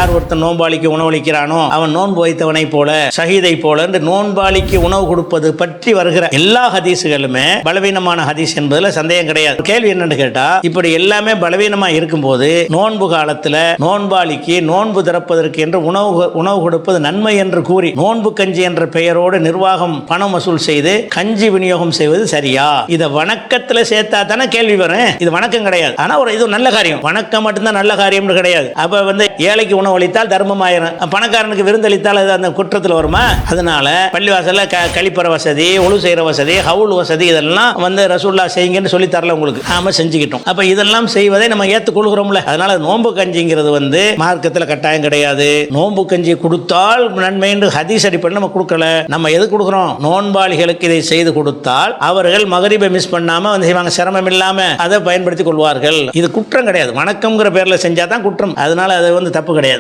யார் ஒருத்தன் நோன்பாளிக்கு உணவளிக்கிறானோ அவன் நோன்பு வைத்தவனை போல ஷஹீதை போல என்று நோன்பாளிக்கு உணவு கொடுப்பது பற்றி வருகிற எல்லா ஹதீஸுகளுமே பலவீனமான ஹதீஸ் என்பதுல சந்தேகம் கிடையாது. கேள்வி என்னன்னு கேட்டா, இப்படி எல்லாமே பலவீனமா இருக்கும்போது நோன்பு காலத்துல நோன்பாளிக்கு நோன்பு திறப்பதற்கு என்று உணவு கொடுப்பது நன்மை என்று கூறி நோன்பு கஞ்சி என்ற பெயரோடு நிர்வாகம் பணம் வசூல் செய்து கஞ்சி விநியோகம் செய்வது சரியா? இதை வணக்கத்துல சேர்த்தா தானே கேள்வி வரும். இது வணக்கம் கிடையாது. ஆனா இது நல்ல காரியம். வணக்கம் மட்டும்தான் நல்ல காரியம் கிடையாது. அப்ப ஏழைக்கு உணவு அளித்தால் தர்மம் ஆயிரும், பணக்காரனுக்கு விருந்தளித்தால் அது அந்த குற்றத்தில் வருமா? அதனால பள்ளிவாசல்ல கழிப்பற வசதி, ஒழு செய்யற வசதி, ஹவுல் வசதி இதெல்லாம் ரசூலுல்லாஹ் செய்யுங்கன்னு சொல்லி தரல உங்களுக்கு. நாம செஞ்சுக்கிட்டோம். அப்ப இதெல்லாம் செய்வதை நம்ம ஏற்றுக்கொள்கிறோம்ல. அதனால நோன்பு கஞ்சிங்கிறது மார்க்கத்தில் கட்டாயம் கிடையாது. நோன்பு கஞ்சி கொடுத்தால் நன்மை என்று ஹதீஸ் அடிப்படையில் நம்ம கொடுக்கல. நம்ம எது கொடுக்கிறோம்? நோன்பாளிகளுக்கு இதை செய்து கொடுத்தால் அவர்கள் மகரிபை மிஸ் பண்ணாம செய்வாங்க, சிரமம் இல்லாம அதை பயன்படுத்திக் கொள்வார்கள். இது குற்றம் கிடையாது. வணக்கம்ங்கிற பேர்ல செஞ்சாதான் குற்றம். அதனால அது தப்பு கிடையாது.